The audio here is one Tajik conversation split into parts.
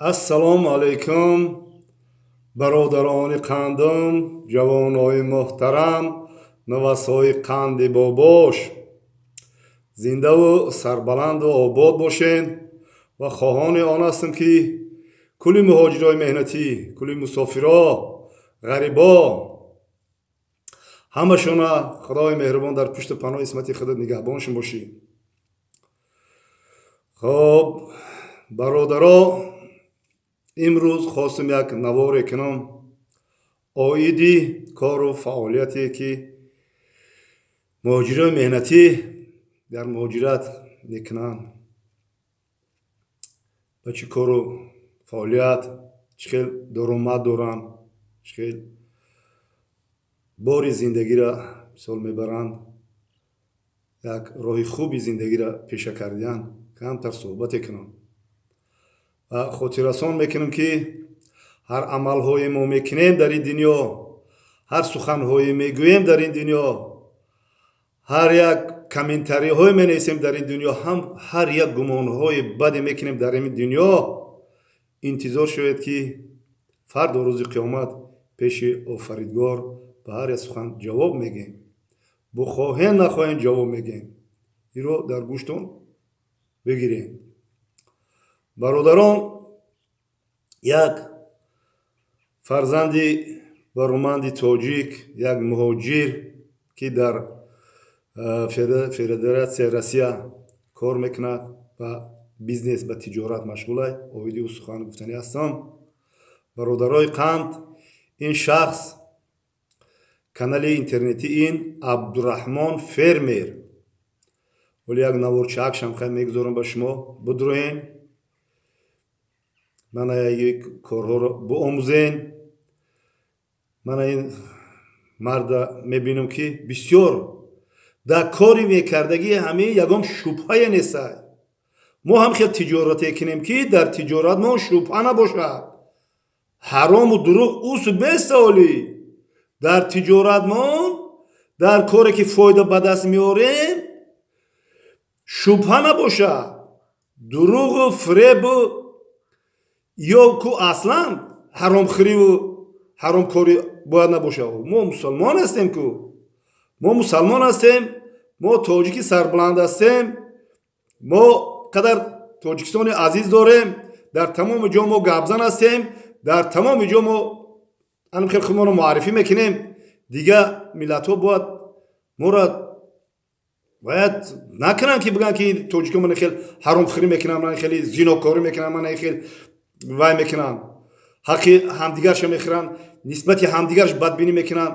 ассалому алайкум, бародарони қандам, ҷавонои муҳтарам, навасҳои қанди бобош. Зиндаву сарбаланду обод бошед ва хоҳони он ҳастам ки кулли муҳоҷирои меҳнатӣ, кулли мусофиро, ғарибо, ҳамашона худои меҳрубон дар пушти паноҳи исмати худо нигаҳбоншон бошӣ. хоб бародаро, имрӯз хостам як наворе кунам оиди кору фаъолияте ки муҳоҷирои меҳнатӣ дар муҳоҷират мекунанд. ба чӣ кору фаъолият, чӣ хел даромад доранд, чӣ хел бори зиндагиро мисол мебаранд, як роҳи хуби зиндагиро пеша кардиянд. камтар суҳбате кунам ва хотиррасон мекунам ки ҳар амалҳое мо мекунем дар ин дунё, ҳар суханҳое мегӯем дар ин дунё, ҳар як комментариҳое менависем дар ин дунё, ҳар як гумонҳои баде мекунем дар ин дунё, интизор шояд ки фардо рӯзи қиёмат пеши офаридгор ба ҳар як сухан ҷавоб мегем. бухоҳем нахоҳем ҷавоб мегем. инро дар гӯштон бигирем. бародарон, як фарзанди баруманди тоҷик, як муҳоҷир ки дар федератсияи Россия кор мекунад ва бизнес ба тиҷорат машғулай, оиди ӯ сухан гуфтанӣ ҳастам. бародарои қанд, ин шахс канали интернети ин Абдураҳмон фермер. вале як наворчаакшам хай мегузорам ба шумо бидроен, мана корҳоро биомӯзен. мана ин марда мебинам ки бисёр дар кори мекардагӣ ҳамин ягон шубҳае нестай. мо ҳам хел тиҷорате кунем ки дар тиҷоратмон шубҳа набошад. ҳарому дурӯғ усл беста олӣ. дар тиҷоратмон, дар коре ки фоида ба даст меорем, шубҳа набошад. дурӯғу фребу ё ку аслан ҳаромхӯриву ҳаромкорӣ бояд набошад. мо мусулмон ҳастем ку. мо мусулмон ҳастем, мо тоҷики сарбуланд ҳастем, мо қадар Тоҷикистони азиз дорем, дар тамоми ҷо мо гапзан ҳастем, дар тамоми ҷо мо хел худмонро муаррифӣ мекунем. дигар миллатҳо бояд накунанд ки бигӯянд ки тоҷикҳо мана хел ҳаромхӯрӣ мекунанд, мана хели зинокорӣ мекунанд, мана хел вай мекунанд, ҳаққи ҳамдигарша мехӯранд, нисбати ҳамдигарш бадбинӣ мекунанд.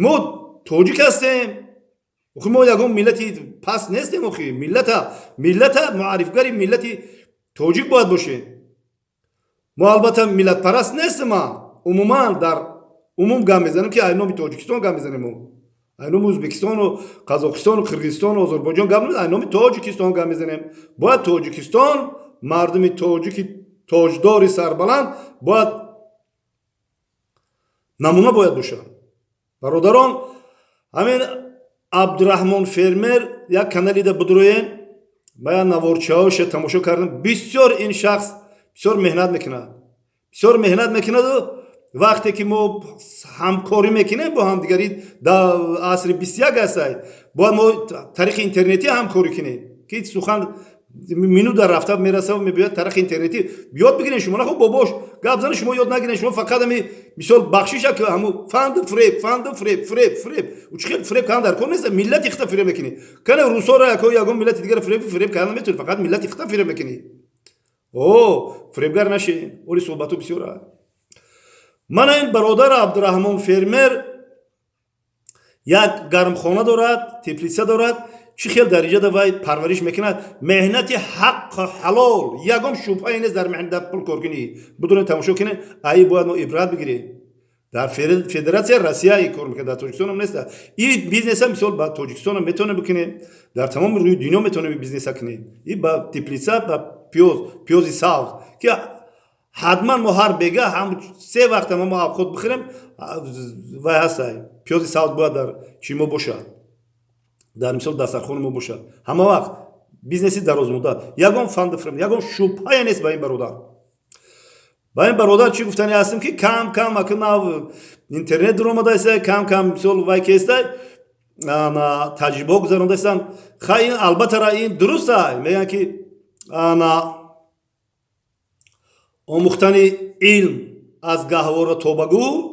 мо тоҷик ҳастем. мо ягон миллати паст нестем. миллата муаррифгари миллати тоҷик бояд бошем. мо албатта миллатпараст нестем. умуман дар умум гап мезанем ки айноми Тоҷикистон гап мезанем. айноми Ӯзбекистону Қазоқистону Қирғизистону Озарбойҷон гап мезанем. айноми Тоҷикистон гап мезанем. бояд Тоҷикистон, мардуми тоҷики тоҷдори сарбаланд бояд намуна бояд бошад. бародарон, ҳамин Абдураҳмон фермер як каналида бидроен. ба як наворчаоша тамошо кардам. бисёр ин шахс бисёр меҳнат мекунаду вақте ки мо ҳамкорӣ мекунем бо ҳамдигари дар асри 21 ҳастай, бояд мо тариқи интернетӣ ҳамкорӣ кунем ки сухан минута рафта мераса мебояд тариқи интернетӣ ёд бигирем. шумо нахо бобош гап зани шумо ёд нагирем. шумо фақат ами мисол бахшиша ки ҳаму фанду фреб уч хел фреб кан дар кор нест. миллати хита фреб мекунӣ. кане русоро ягон миллати дигар фреб кардан метавонӣ. фақат миллати хита фреб мекунӣ. фребгар нашед. оли суҳбату бисёр аст. мана ин бародар Абдураҳмон фермер як гармхона дорад, теплица дорад. чӣ хел дариҷада вай парвариш мекунад. меҳнати ҳаққу ҳалол. ягон шубҳае нест дар меҳнат дар пул коркунӣ. бидурен тамошо кунед. ай бояд мо ибрат бигирем. дар федератсияи Россия кор мекунад, дар Тоҷикистон ҳам нест. ин бизнеса мисол ба Тоҷикистон ҳам метавонем бикунем, дар тамоми рӯи дунё метавонем бизнеса кунем. ин ба теплица, ба пиёзи сабз ки ҳатман мо ҳар бега ҳам се вақта мо авқот бихӯрем вай ҳастай. пиёзи сабз бояд дар чӣ мо бошад, дар мисол дастархони мо бошад. ҳама вақт бизнеси дарозмуддат. ягон фанд фрем, ягон шубҳае нест ба ин бародар. Ben baroda çi guftani hastım ki kam akın av internet durumundaysa kam sol vay keste ana tecrübe guzarındaysan hayır albatta ra'in durursa meğer ki ana o muhtani ilm az gahvora tobagu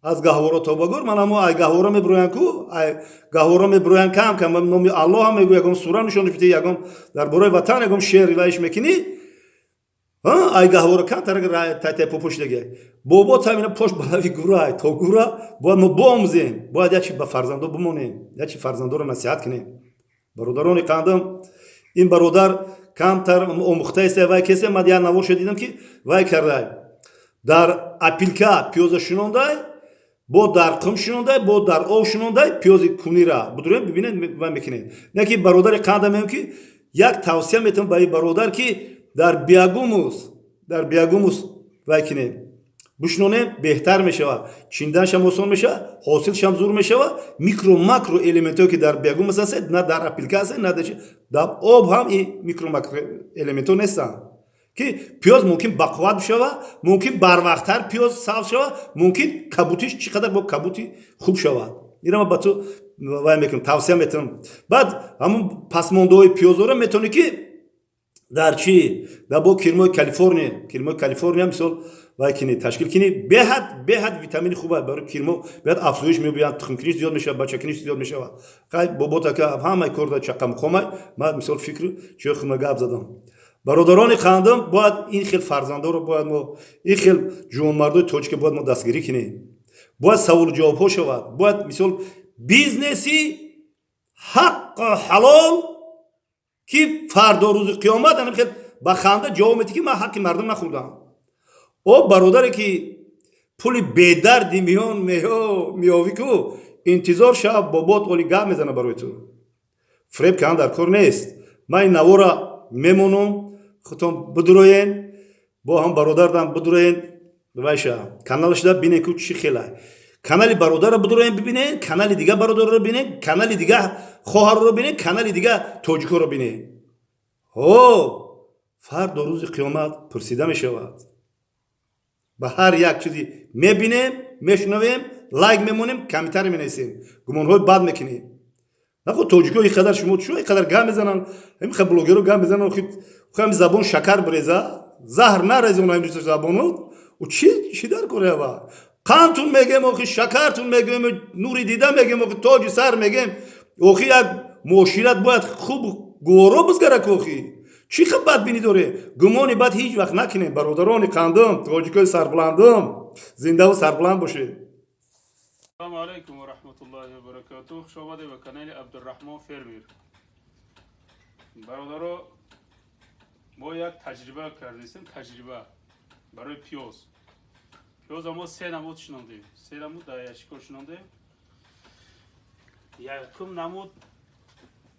az gahvora tobagur man ama ay gahvora me broyan ku ay gahvora me broyan kam nomi Allah me guyagum sura nishon bite yagum dar boroy vatan yagum sher ilahish mekini ha ay gahvora kan tarag tate popushlige bobo tamina posh balavi guray to gura bo mo bomzen bo yachi ba farzando bumone yachi farzando ro nasihat kine barodaroni qandim این برادر کمتر آموخته است و کسی من دیگر نوشته دیدم که وای کرده در اپیلکا پیاز شنونده با در قم شنونده با در آب شنونده پیاز کنی را بدونید ببینید و میکنید نه که برادر قدم میگم که یک توصیه میتونم برای برادر که در بیاگوموس وای کنید بشنونه بهتر میشه چیندنش هم آسان میشه حاصلش هم زور میشه میکرو ماکرو الیمنتی که در بیاگوم هست نه در اپلیکا هست نه در آب هم این میکرو ماکرو الیمنتی نیستن که پیاز ممکن بقوت بشه ممکن بر وقتتر پیاز صاف شه ممکن کبوتیش چقدر با کبوتی خوب شود اینا ما با تو وای میکنم توصیه میتونم بعد همون پسماندهای پیاز رو میتونی که در چی در با کالیفرنیا مثال وای کنی تشکیل کنی بهت ویتامین خوبه برای کیرمو بهت افزایش میبینید تخم کنیش زیاد میشه بچه کنیش زیاد میشه خیلی بابا تا که همه کاردا چقم خمه ما مثال فکر چه خمه گاب زدم برادران خواندم باید این خیل فرزنده رو باید ما این خیل جوان مردای توجه باید ما دستگیری کنیم باید سوال جواب ها شود باید مثال بیزنسی حق حلال که فردا روز قیامت هم خیلی با خنده جواب میدی که من حق مردم نخوردم او برادری که پول بدردی میاوی کو انتظار شب بابات اولی گپ میزنه برای تو فریب که هم در کار نیست من این نوارا میمونم خودتون بدروین با هم برادردم بدروین ببایشه کانالش دا بینه که چی خیلی کانالی برادر رو بدروین ببینه کانالی دیگه برادر رو ببینه کانالی دیگه خواهر رو ببینه کانالی دیگه توجیکو رو ببینه هو فرد روز قیامت پرسیده میشود به هر یک چیزی میبینیم میشنویم لایک میمونیم کمیتر مینویسیم گمانهای بد میکنیم نخو توجیکو این قدر شما شو این قدر گام میزنن این خب بلوگرو گام میزنن خود زبون شکر بریزه زهر نریزه اونها امروز زبونو و چی در کره با قانتون میگیم و شکرتون میگیم نوری دیده میگیم و تاج سر میگیم اوخی یک معاشرت باید خوب گورو بزگره کوخی چی خب بدبینی داره گمانی بد هیچ وقت نکنه برادران قندم تاجیکای سربلندم زنده و سربلند باشه السلام علیکم و رحمت الله و برکاته خوش آمده به کانال عبدالرحمن فرمیر برادرها ما یک تجربه کردیم تجربه برای پیاز ما 3 نمود شنوندیم 3 نمود در یشکار شنوندیم یکم نمود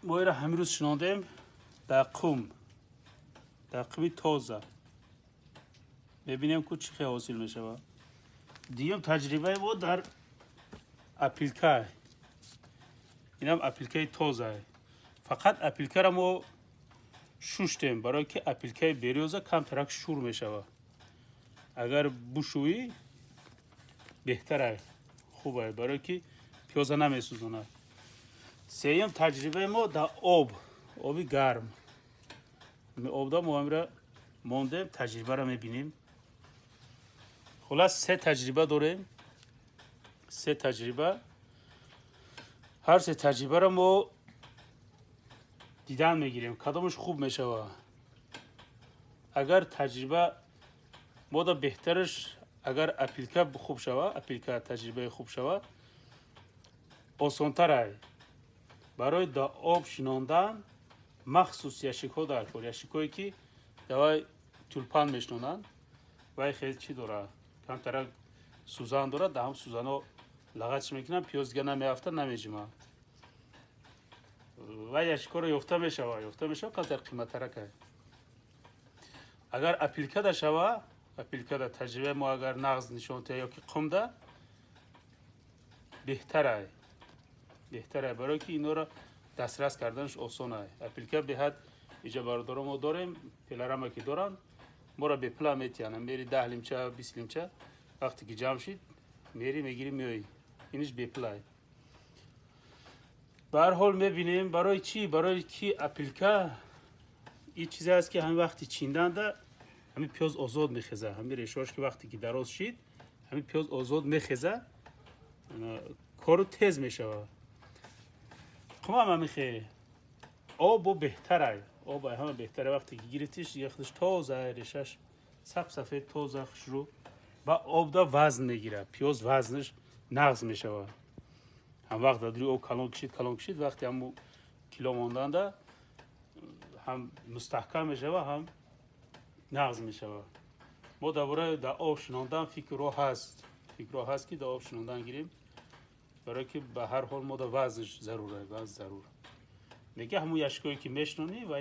ما را همروز شنوندیم در قمی تازه ببینیم که چی خیلی حاصل میشه دیگه تجربه ما در اپلیکای این هم اپلیکای تازه فقط اپلیکای را ما شوشتیم برای که اپلیکای بریوزه کم ترک شور میشه اگر بشویی بهتره خوبه برای که پیازه نمیسوزونه سوم تجربه ما در آبی گرم آب دا ما هم ماندیم تجربه را میبینیم خلاص 3 تجربه داریم 3 تجربه هر 3 تجربه را ما دیدن میگیریم کدامش خوب میشه اگر تجربه ما دا بهترش اگر اپلیکا خوب شوه اپلیکا تجربه خوب شوه آسانتره برای دا آب شناندن مخصوص یشک‌ها در کار یشک‌هایی که دوای تولپان میشنونن و خیلی چی داره کمتر سوزن داره در هم سوزن ها لغتش میکنن پیازگه نمیافته نمیجیمه و یشک‌ها رو یافته میشه کمتر قیمت ترکه اگر اپلیکا دا شوه اپلیکا دا تجربه ما اگر نغز نشانته یا که قم ده بهتره برای که اینا رو دسترس کردنش آسانه اپلیکا به حد اینجا برادران ما داریم پلرم که دارن ما را به پلا میتیانم میری 10 لیمچه 20 لیمچه وقتی که جمع شید میری میگیری میایی اینش به پلای به هر حال میبینیم برای چی برای کی اپلیکا این چیزی است که همین وقتی چیندن ده همین پیاز آزاد میخزه همین ریشاش که وقتی که دراز شید همین پیاز آزاد میخزه کارو تیز میشه خب هم میخه آب بهتره آب همه بهتره وقتی که گیرتیش یخش تازه ریشش سفید تازه رو با آب دا وزن میگیره پیاز وزنش نقض میشه هم وقت دادری او کلان کشید وقتی هم کیلو ماندن ده هم مستحکم میشه و هم نقض میشه ما دوباره در آب شناندن فکر رو هست که در آب شناندن گیریم برای که به هر حال ما در وزنش ضروره میگه همون یشکایی که میشنونی و